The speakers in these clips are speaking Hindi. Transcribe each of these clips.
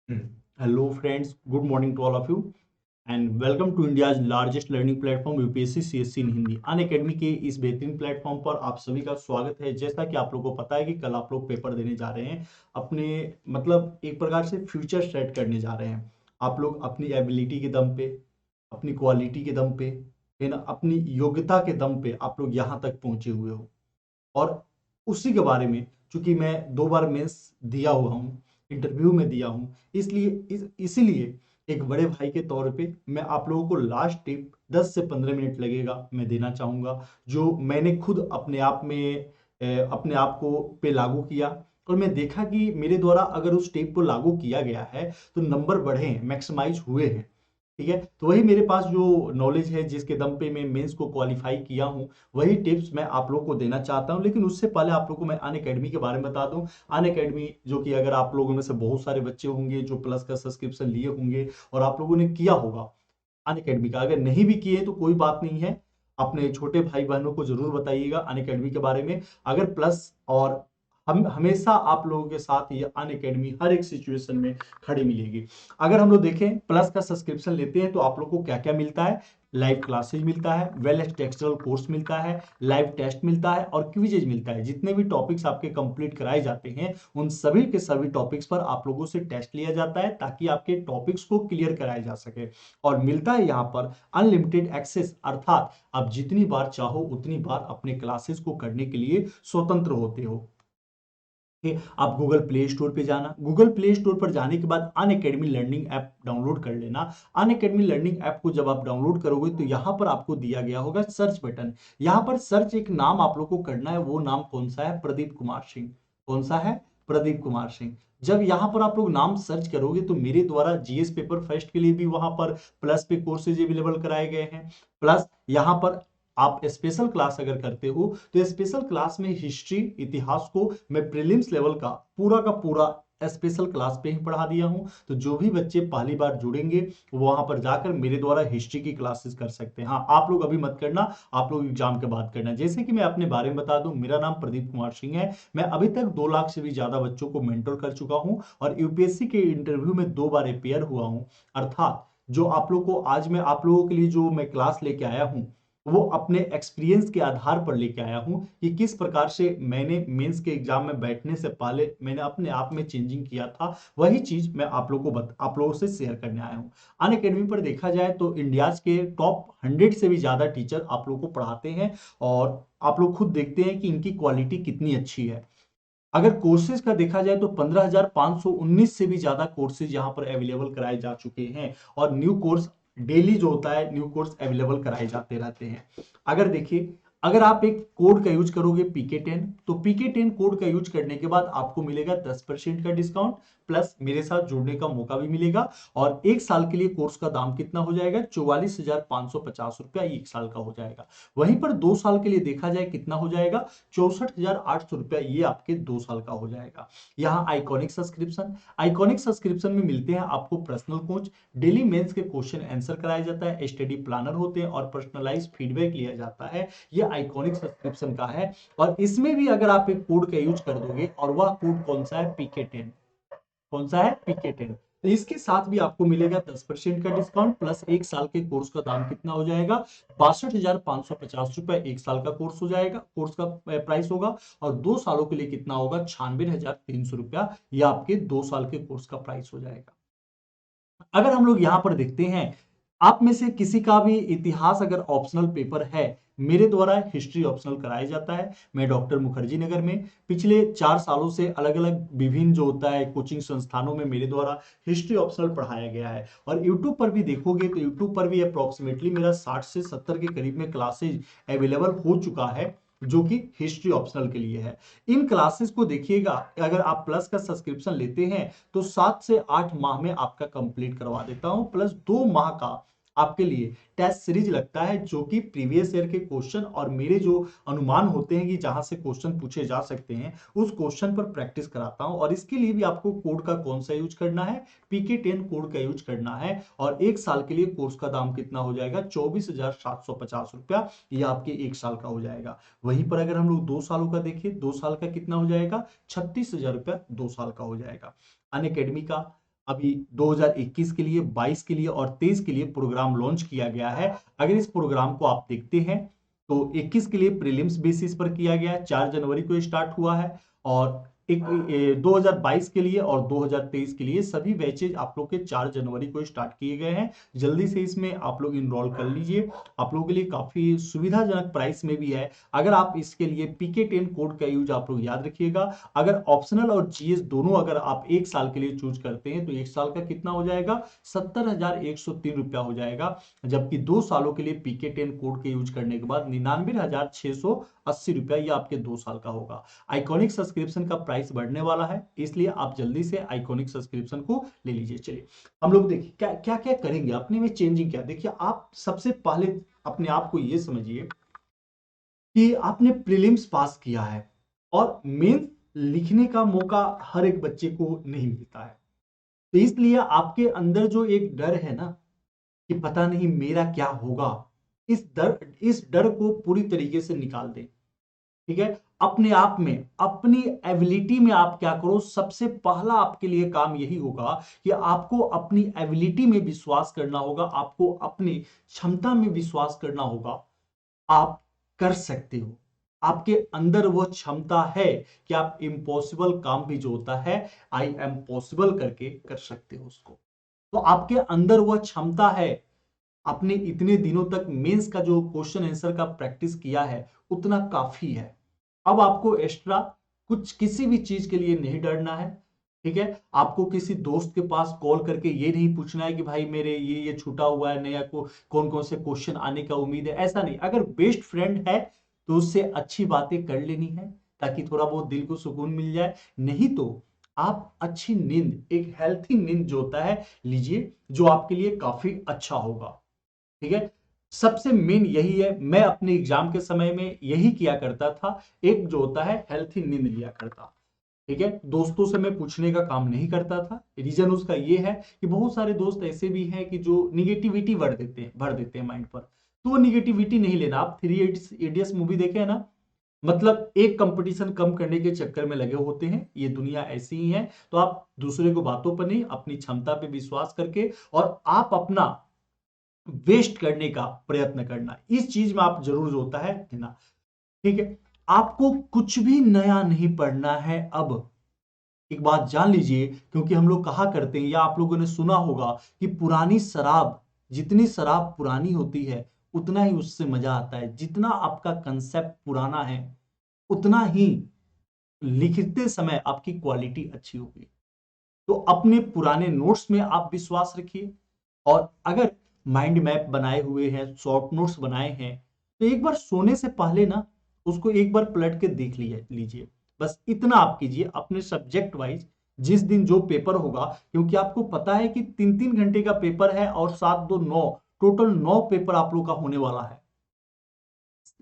Hello friends, good morning to all of you and welcome to India's largest learning platform UPSC CSC in Hindi Unacademy के इस बेहतरीन प्लेटफॉर्म पर आप सभी का स्वागत है। जैसा कि आप लोगों को पता है कि कल आप लोग पेपर देने जा रहे हैं, अपने मतलब एक प्रकार से फ्यूचर सेट करने जा रहे हैं। आप लोग अपनी एबिलिटी के दम पे, अपनी क्वालिटी के दम पे, है ना, अपनी योग्यता के दम पे आप लोग यहाँ तक पहुंचे हुए हो। और उसी के बारे में, चूंकि मैं 2 बार मेंस दिया हुआ हूँ, इंटरव्यू में दिया हूँ, इसीलिए एक बड़े भाई के तौर पे मैं आप लोगों को लास्ट टिप 10 से 15 मिनट लगेगा मैं देना चाहूंगा, जो मैंने खुद अपने आप में अपने आप को पे लागू किया और मैं देखा कि मेरे द्वारा अगर उस टिप को लागू किया गया है तो नंबर बढ़े हैं, मैक्सिमाइज हुए हैं। ठीक है, तो वही मेरे पास जो नॉलेज है जिसके दम पे मैं मेंस को क्वालिफाई किया हूँ, वही टिप्स मैं आप लोगों को देना चाहता हूँ। लेकिन उससे पहले आप लोगों को मैं अनअकैडमी के बारे में बता दूं। अनअकैडमी, जो कि अगर आप लोगों में से बहुत सारे बच्चे होंगे जो प्लस का सब्सक्रिप्शन लिए होंगे और आप लोगों ने किया होगा अनअकैडमी का, अगर नहीं भी किए तो कोई बात नहीं है, अपने छोटे भाई बहनों को जरूर बताइएगा अनअकैडमी के बारे में। अगर प्लस और हम हमेशा आप लोगों के साथ ये अनअकैडमी हर एक सिचुएशन में खड़ी मिलेगी। अगर हम लोग देखें प्लस का सब्सक्रिप्शन लेते हैं तो आप लोग को क्या क्या मिलता है। लाइव क्लासेज मिलता है, वेल टेक्सचुअल कोर्स मिलता है, लाइव टेस्ट मिलता है और क्विजेज मिलता है। जितने भी टॉपिक्स आपके कंप्लीट कराए जाते हैं उन सभी के सभी टॉपिक्स पर आप लोगों से टेस्ट लिया जाता है ताकि आपके टॉपिक्स को क्लियर कराया जा सके। और मिलता है यहाँ पर अनलिमिटेड एक्सेस, अर्थात आप जितनी बार चाहो उतनी बार अपने क्लासेस को करने के लिए स्वतंत्र होते हो। आप गूगल प्ले स्टोर पे जाना, गूगल प्ले स्टोर पर जाने के बाद अनअकैडमी लर्निंग ऐप डाउनलोड कर लेना। अनअकैडमी लर्निंग ऐप को जब आप डाउनलोड करोगे तो यहाँ पर आपको दिया गया होगा सर्च बटन। यहाँ पर सर्च एक नाम आप लोग को करना है, वो नाम कौन सा है? प्रदीप कुमार सिंह। कौन सा है? प्रदीप कुमार सिंह। जब यहाँ पर आप लोग नाम सर्च करोगे तो मेरे द्वारा जीएस पेपर फर्स्ट के लिए भी वहां पर प्लस पे कोर्सेज अवेलेबल कराए गए हैं। प्लस यहाँ पर आप स्पेशल क्लास अगर करते हो तो स्पेशल क्लास में हिस्ट्री, इतिहास को मैं प्रीलिम्स लेवल का पूरा स्पेशल क्लास पे ही पढ़ा दिया हूं। तो जो भी बच्चे पहली बार जुड़ेंगे वो वहां पर जाकर मेरे द्वारा हिस्ट्री की क्लासेस कर सकते हैं। हाँ, आप लोग अभी मत करना, आप लोग एग्जाम के बाद करना। जैसे कि मैं अपने बारे में बता दूं, मेरा नाम प्रदीप कुमार सिंह है। मैं अभी तक 2 लाख से भी ज्यादा बच्चों को मेंटर कर चुका हूं और यूपीएससी के इंटरव्यू में 2 बार अपेयर हुआ हूं। अर्थात जो आप लोग को आज मैं आप लोगों के लिए जो मैं क्लास लेके आया हूं वो अपने एक्सपीरियंस के आधार पर लेके आया हूं कि किस प्रकार से मैंने मेंस के एग्जाम में बैठने से पहले मैंने अपने आप में चेंजिंग किया था। वही चीज मैं आप लोगों से शेयर करने आया हूं। अनअकैडमी पर देखा जाए तो इंडिया के टॉप 100 से भी ज्यादा टीचर आप लोगों को पढ़ाते हैं और आप लोग खुद देखते हैं कि इनकी क्वालिटी कितनी अच्छी है। अगर कोर्सेज का देखा जाए तो 15,519 से भी ज्यादा कोर्सेज यहाँ पर अवेलेबल कराए जा चुके हैं और न्यू कोर्स डेली जो होता है न्यू कोर्स अवेलेबल कराए जाते रहते हैं। अगर देखिए, अगर आप एक कोड का यूज करोगे PK10, तो PK10 कोड का यूज करने के बाद आपको मिलेगा 10% का डिस्काउंट प्लस मेरे साथ जुड़ने का मौका भी मिलेगा। और एक साल के लिए कोर्स का दाम कितना हो जाएगा? 44,550 रुपया एक साल का हो जाएगा। वहीं पर 2 साल के लिए देखा जाए कितना हो जाएगा? 64,800 रुपया ये आपके 2 साल का हो जाएगा। यहाँ आइकॉनिक सब्सक्रिप्शन में मिलते हैं आपको पर्सनल कोच, डेली मेंस के क्वेश्चन आंसर कराया जाता है, स्टडी प्लानर होते हैं और पर्सनलाइज फीडबैक लिया जाता है। ये आइकॉनिक सब्सक्रिप्शन का है। और इसमें भी अगर आप एक कोड का यूज कर दोगे, और वह कोड कौन सा है? PK10। कौन सा है? PK10। तो इसके साथ भी आपको मिलेगा 10% का डिस्काउंट प्लस एक साल के कोर्स का दाम कितना हो जाएगा? 62,550 रुपए एक साल का कोर्स हो जाएगा, कोर्स का प्राइस होगा। और 2 सालों के लिए कितना होगा? 96,300 रुपया, ये आपके 2 साल के कोर्स का प्राइस हो जाएगा। अगर हम लोग यहां पर देखते हैं, आप में से किसी का भी इतिहास अगर ऑप्शनल पेपर है, मेरे द्वारा हिस्ट्री ऑप्शनल कराया जाता है। मैं डॉक्टर मुखर्जी नगर में पिछले 4 सालों से अलग अलग विभिन्न जो होता है कोचिंग संस्थानों में मेरे द्वारा हिस्ट्री ऑप्शनल पढ़ाया गया है। और यूट्यूब पर भी देखोगे तो यूट्यूब पर भी अप्रोक्सीमेटली मेरा 60 से 70 के करीब में क्लासेज अवेलेबल हो चुका है, जो कि हिस्ट्री ऑप्शनल के लिए है। इन क्लासेस को देखिएगा, अगर आप प्लस का सब्सक्रिप्शन लेते हैं तो 7 से 8 माह में आपका कंप्लीट करवा देता हूं, प्लस 2 माह का आपके लिए टेस्ट सीरीज लगता है, जो कि प्रीवियस ईयर के क्वेश्चन और मेरे जो अनुमान होते हैं कि जहां से क्वेश्चन पूछे जा सकते हैं उस क्वेश्चन पर प्रैक्टिस कराता हूं। और इसके लिए भी आपको कोड का कौन सा यूज करना है? PK10 कोड का यूज करना है। और एक साल के लिए कोर्स का दाम कितना हो जाएगा? 24,750 रुपया, ये आपके एक साल का हो जाएगा। वहीं पर अगर हम लोग 2 सालों का देखें, 2 साल का कितना हो जाएगा? 36,000 रुपया 2 साल का हो जाएगा। अनअकैडमी का अभी 2021 के लिए, 22 के लिए और 23 के लिए प्रोग्राम लॉन्च किया गया है। अगर इस प्रोग्राम को आप देखते हैं तो 21 के लिए प्रीलिम्स बेसिस पर किया गया है, 4 जनवरी को स्टार्ट हुआ है। और 2022 के लिए और 2023 के लिए सभी बैचेज आप लोग के 4 जनवरी को स्टार्ट किए गए हैं। जल्दी से इसमें आप लोग इनरोल कर लीजिए, आप लोगों के लिए काफी सुविधाजनक प्राइस में भी है। अगर आप इसके लिए PK10 कोड का यूज आप लोग याद रखिएगा। अगर ऑप्शनल और GS दोनों अगर आप एक साल के लिए चूज करते हैं तो एक साल का कितना हो जाएगा, 70,103 रुपया हो जाएगा। जबकि 2 सालों के लिए PK10 कोड के यूज करने के बाद 99,680 रुपया ये आपके 2 साल का होगा। आइकॉनिक सब्सक्रिप्शन का प्राइस बढ़ने वाला है, इसलिए आप जल्दी से आइकॉनिक सब्सक्रिप्शन को ले लीजिए। चलिए हम लोग देखिए क्या क्या क्या करेंगे, अपने में चेंजिंग क्या। देखिए आप सबसे पहले अपने आप को ये समझिए कि आपने प्रीलिम्स पास किया है और मेंस लिखने का मौका हर एक बच्चे को नहीं मिलता है। तो इसलिए आपके अंदर जो एक डर है ना कि पता नहीं मेरा क्या होगा, इस डर को पूरी तरीके से निकाल दें। ठीक है, अपने आप में, अपनी एबिलिटी में आप क्या करो, सबसे पहला आपके लिए काम यही होगा कि आपको अपनी एबिलिटी में विश्वास करना होगा, आपको अपनी क्षमता में विश्वास करना होगा। आप कर सकते हो, आपके अंदर वो क्षमता है कि आप इम्पॉसिबल काम भी जो होता है आई एम पॉसिबल करके कर सकते हो उसको। तो आपके अंदर वो क्षमता है। आपने इतने दिनों तक मेंस का जो क्वेश्चन आंसर का प्रैक्टिस किया है उतना काफी है। अब आपको एक्स्ट्रा कुछ किसी भी चीज के लिए नहीं डरना है। ठीक है, आपको किसी दोस्त के पास कॉल करके ये नहीं पूछना है कि भाई मेरे ये छूटा हुआ है नया को कौन कौन से क्वेश्चन आने का उम्मीद है, ऐसा नहीं। अगर बेस्ट फ्रेंड है तो उससे अच्छी बातें कर लेनी है ताकि थोड़ा बहुत दिल को सुकून मिल जाए। नहीं तो आप अच्छी नींद, एक हेल्थी नींद जो होता है लीजिए, जो आपके लिए काफी अच्छा होगा। ठीक है, सबसे मेन यही है। मैं अपने एग्जाम के समय में यही किया करता था, एक जो होता है हेल्थी नींद लिया करता। ठीक है, दोस्तों से मैं पूछने का काम नहीं करता था। रीजन उसका ये है कि बहुत सारे दोस्त ऐसे भी हैं कि जो निगेटिविटी भर देते हैं माइंड पर। तो वो निगेटिविटी नहीं लेना। आप 3 इडियट्स मूवी देखे है ना, मतलब एक कंपटीशन कम करने के चक्कर में लगे होते हैं, ये दुनिया ऐसी ही है। तो आप दूसरे को बातों पर नहीं, अपनी क्षमता पे विश्वास करके और आप अपना वेस्ट करने का प्रयत्न करना, इस चीज में आप जरूर जो होता है देना। ठीक है, आपको कुछ भी नया नहीं पढ़ना है। अब एक बात जान लीजिए, क्योंकि हम लोग कहा करते हैं या आप लोगों ने सुना होगा कि पुरानी शराब, जितनी शराब पुरानी होती है उतना ही उससे मजा आता है। जितना आपका कंसेप्ट पुराना है उतना ही लिखते समय आपकी क्वालिटी अच्छी होगी। तो अपने पुराने नोट्स में आप विश्वास रखिए। और अगर माइंड मैप बनाए हुए हैं, शॉर्ट नोट्स बनाए हैं, तो एक बार सोने से पहले ना उसको एक बार पलट के देख लीजिए। बस इतना आप कीजिए अपने सब्जेक्ट वाइज। जिस दिन जो पेपर होगा, क्योंकि आपको पता है कि 3-3 घंटे का पेपर है और 7-2-9, टोटल 9 पेपर आप लोग का होने वाला है।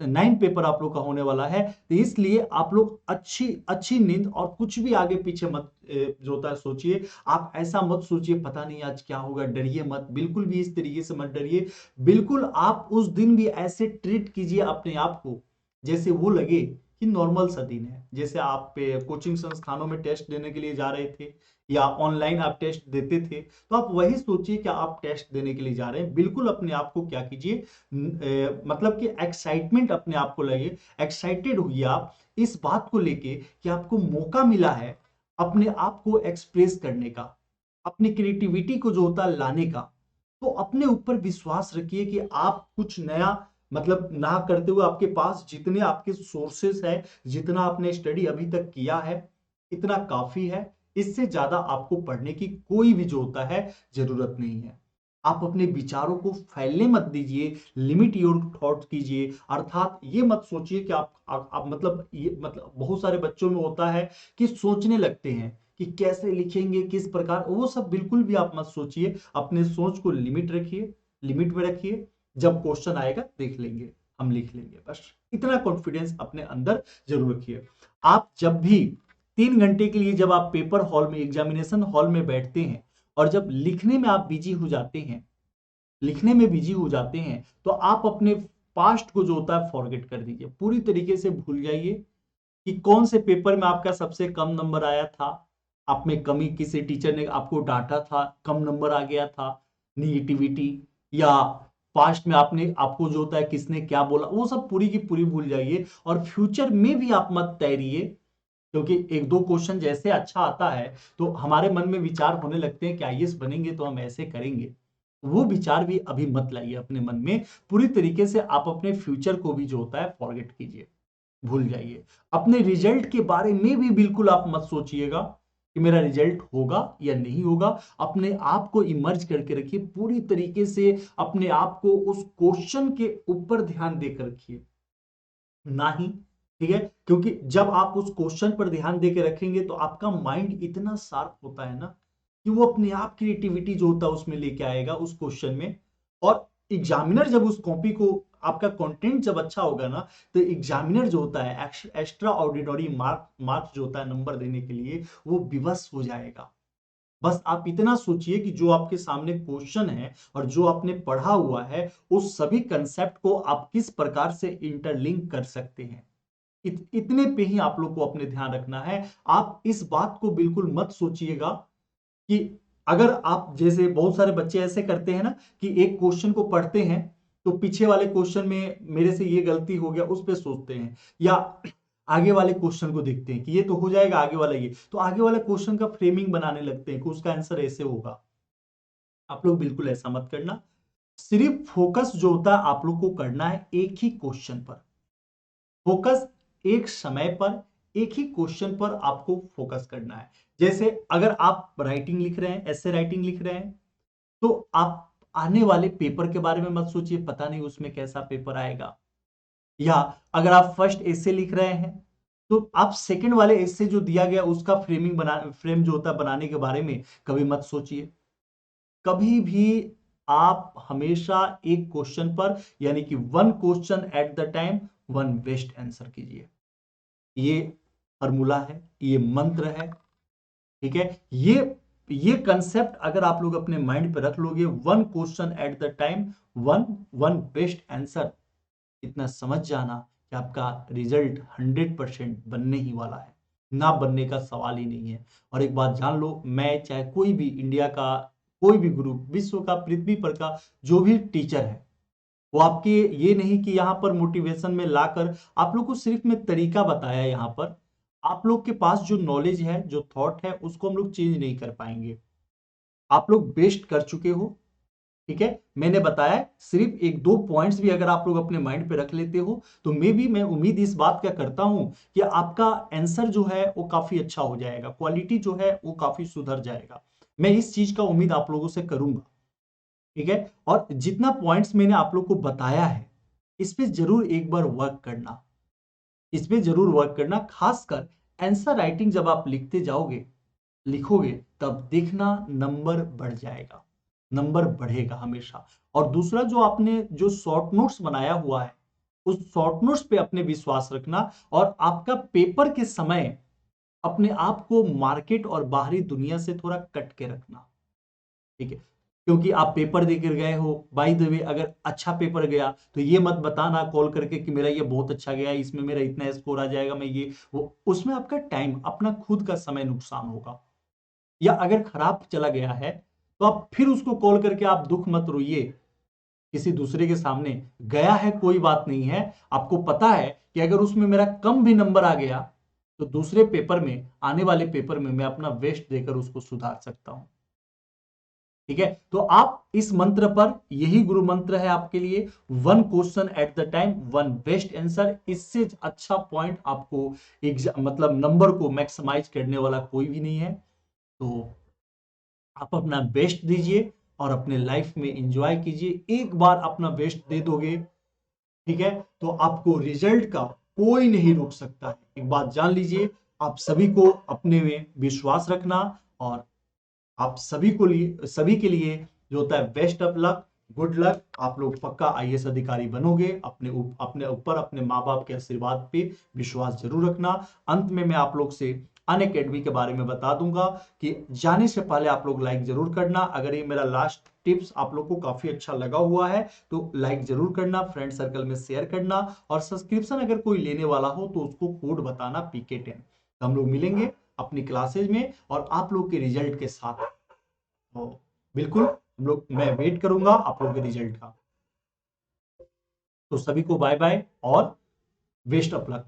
9 पेपर आप लोग का होने वाला है। तो इसलिए आप लोग अच्छी अच्छी नींद और कुछ भी आगे पीछे मत जो होता है सोचिए। आप ऐसा मत सोचिए पता नहीं आज क्या होगा, डरिए मत, बिल्कुल भी इस तरीके से मत डरिए। बिल्कुल आप उस दिन भी ऐसे ट्रीट कीजिए अपने आप को जैसे वो लगे कि नॉर्मल सा दिन है। जैसे आप कोचिंग संस्थानों में टेस्ट देने के लिए जा रहे थे या ऑनलाइन आप टेस्ट देते थे, तो आप वही सोचिए कि आप टेस्ट देने के लिए जा रहे हैं। बिल्कुल अपने आप को क्या कीजिए, मतलब कि एक्साइटमेंट अपने आप को लगे, एक्साइटेड हुई आप इस बात को लेके कि आपको मौका मिला है अपने आप को एक्सप्रेस करने का, अपनी क्रिएटिविटी को जो होता है लाने का। तो अपने ऊपर विश्वास रखिए कि आप कुछ नया मतलब ना करते हुए आपके पास जितने आपके सोर्सेस है, जितना आपने स्टडी अभी तक किया है इतना काफी है। इससे ज्यादा आपको पढ़ने की कोई भी जो होता है जरूरत नहीं है। आप अपने विचारों को फैलने मत दीजिए, लिमिट योर थॉट कीजिए। अर्थात ये मत सोचिए कि आप मतलब ये मतलब बहुत सारे बच्चों में होता है कि सोचने लगते हैं कि कैसे लिखेंगे, किस प्रकार, वो सब बिल्कुल भी आप मत सोचिए। अपने सोच को लिमिट रखिए, लिमिट में रखिए। जब क्वेश्चन आएगा देख लेंगे, हम लिख लेंगे, बस इतना कॉन्फिडेंस अपने अंदर जरूर रखिए। आप जब भी 3 घंटे के लिए जब आप पेपर हॉल में, एग्जामिनेशन हॉल में बैठते हैं और जब लिखने में आप बिजी हो जाते हैं, लिखने में बिजी हो जाते हैं, तो आप अपने पास्ट को जो होता है फॉरगेट कर दीजिए, पूरी तरीके से भूल जाइए कि कौन से पेपर में आपका सबसे कम नंबर आया था, आप में कमी, किसी टीचर ने आपको डांटा था, कम नंबर आ गया था, निगेटिविटी, या पास्ट में आपको जो होता है किसने क्या बोला, वो सब पूरी की पूरी भूल जाइए। और फ्यूचर में भी आप मत तैरिए, क्योंकि एक दो क्वेश्चन जैसे अच्छा आता है तो हमारे मन में विचार होने लगते हैं कि आईएएस बनेंगे तो हम ऐसे करेंगे। वो विचार भी अभी मत लाइए अपने मन में। पूरी तरीके से आप अपने फ्यूचर को भी जो होता है फॉरगेट कीजिए, भूल जाइए। अपने रिजल्ट के बारे में भी बिल्कुल आप मत सोचिएगा कि मेरा रिजल्ट होगा या नहीं होगा। अपने आप को इमर्ज करके रखिए पूरी तरीके से, अपने आप को उस क्वेश्चन के ऊपर ध्यान देकर रखिए, ना ही, ठीक है, क्योंकि जब आप उस क्वेश्चन पर ध्यान देकर रखेंगे तो आपका माइंड इतना शार्प होता है ना कि वो अपने आप क्रिएटिविटी जो होता है उसमें लेके आएगा उस क्वेश्चन में। और एग्जामिनर जब उस कॉपी को, आपका कंटेंट जब अच्छा होगा ना, तो एग्जामिनर जो होता है एक्स्ट्रा ऑर्डिनरी मार्क्स जो होता है नंबर देने के लिए, वो विवश हो जाएगा। बस आप इतना सोचिए कि जो आपके सामने क्वेश्चन है और जो आपने पढ़ा हुआ है, उस सभी कंसेप्ट को आप किस प्रकार से इंटरलिंक कर सकते हैं। इतने पे ही आप लोग को अपने ध्यान रखना है। आप इस बात को बिल्कुल मत सोचिएगा कि अगर आप, जैसे बहुत सारे बच्चे ऐसे करते हैं ना कि एक क्वेश्चन को पढ़ते हैं तो पीछे वाले क्वेश्चन में मेरे से ये गलती हो गया उस पे सोचते हैं, या आगे वाले क्वेश्चन को देखते हैं कि ये तो हो जाएगा, आगे वाला ये तो, आगे वाले क्वेश्चन का फ्रेमिंग बनाने लगते हैं कि उसका आंसर ऐसे होगा। आप लोग बिल्कुल ऐसा मत करना। सिर्फ फोकस जो होता है आप लोग को करना है एक ही क्वेश्चन पर। फोकस एक समय पर, एक ही क्वेश्चन पर आपको फोकस करना है। जैसे अगर आप राइटिंग लिख रहे हैं, ऐसे राइटिंग लिख रहे हैं, तो आप आने वाले पेपर के बारे में मत सोचिए, पता नहीं उसमें कैसा पेपर आएगा। या अगर आप फर्स्ट एसे लिख रहे हैं तो आप सेकंड वाले एसे जो दिया गया उसका फ्रेम जो होता है बनाने के बारे में कभी मत सोचिए। कभी भी आप हमेशा एक क्वेश्चन पर, यानी कि one question at the time, one best answer कीजिए। ये फॉर्मूला है, ये मंत्र है, ठीक है। ये कंसेप्ट अगर आप लोग अपने माइंड पे रख लोगे, one question at the time, one one best answer, इतना समझ जाना कि आपका रिजल्ट 100% बनने ही वाला है, ना बनने का सवाल ही नहीं है। और एक बात जान लो, मैं चाहे कोई भी इंडिया का कोई भी गुरु, विश्व का, पृथ्वी पर का जो भी टीचर है, वो आपके ये नहीं कि यहां पर मोटिवेशन में लाकर आप लोग को सिर्फ मैं तरीका बताया, यहां पर आप लोग के पास जो नॉलेज है, जो थॉट है, उसको हम लोग चेंज नहीं कर पाएंगे। आप लोग बेस्ट कर चुके हो, ठीक है। मैंने बताया सिर्फ एक दो पॉइंट्स भी अगर आप लोग अपने माइंड पे रख लेते हो तो मैं उम्मीद इस बात का करता हूं कि आपका आंसर जो है वो काफी अच्छा हो जाएगा, क्वालिटी जो है वो काफी सुधर जाएगा। मैं इस चीज का उम्मीद आप लोगों से करूंगा, ठीक है। और जितना पॉइंट्स मैंने आप लोग को बताया है, इस पे जरूर एक बार वर्क करना, इस पे जरूर वर्क करना। खासकर आंसर राइटिंग जब आप लिखते जाओगे, लिखोगे, तब देखना नंबर बढ़ जाएगा, नंबर बढ़ेगा हमेशा। और दूसरा, जो आपने जो शॉर्ट नोट्स बनाया हुआ है, उस शॉर्ट नोट्स पे अपने विश्वास रखना, और आपका पेपर के समय अपने आप को मार्केट और बाहरी दुनिया से थोड़ा कट के रखना, ठीक है। क्योंकि आप पेपर देकर गए हो, बाय द वे अगर अच्छा पेपर गया तो ये मत बताना कॉल करके कि मेरा ये बहुत अच्छा गया, इसमें मेरा इतना स्कोर आ जाएगा, मैं ये वो, उसमें आपका टाइम, अपना खुद का समय नुकसान होगा। या अगर खराब चला गया है तो आप फिर उसको कॉल करके आप दुख मत रोइए किसी दूसरे के सामने। गया है कोई बात नहीं है, आपको पता है कि अगर उसमें मेरा कम भी नंबर आ गया तो दूसरे पेपर में, आने वाले पेपर में मैं अपना बेस्ट देकर उसको सुधार सकता हूं, ठीक है। तो आप इस मंत्र पर, यही गुरु मंत्र है आपके लिए, one question at the time, one best answer. इससे अच्छा पॉइंट आपको मतलब नंबर को मैक्सिमाइज करने वाला कोई भी नहीं है। तो आप अपना बेस्ट दीजिए और अपने लाइफ में एंजॉय कीजिए। एक बार अपना बेस्ट दे दोगे, ठीक है, तो आपको रिजल्ट का कोई नहीं रोक सकता है। एक बात जान लीजिए, आप सभी को अपने में विश्वास रखना, और आप सभी के लिए जो होता है best of luck, good luck. आप लोग पक्का आईएएस अधिकारी बनोगे। अपने ऊपर अपने माँ बाप के आशीर्वाद पे विश्वास जरूर रखना। अंत में मैं आप लोग से अनअकैडमी के बारे में बता दूंगा कि जाने से पहले आप लोग लाइक जरूर करना। अगर ये मेरा लास्ट टिप्स आप लोग को काफी अच्छा लगा हुआ है तो लाइक जरूर करना, फ्रेंड सर्कल में शेयर करना, और सब्सक्रिप्शन अगर कोई लेने वाला हो तो उसको कोड बताना PK10। हम लोग मिलेंगे अपनी क्लासेज में और आप लोग के रिजल्ट के साथ। तो बिल्कुल मैं वेट करूंगा आप लोग के रिजल्ट का। तो सभी को बाय बाय और बेस्ट ऑफ लक।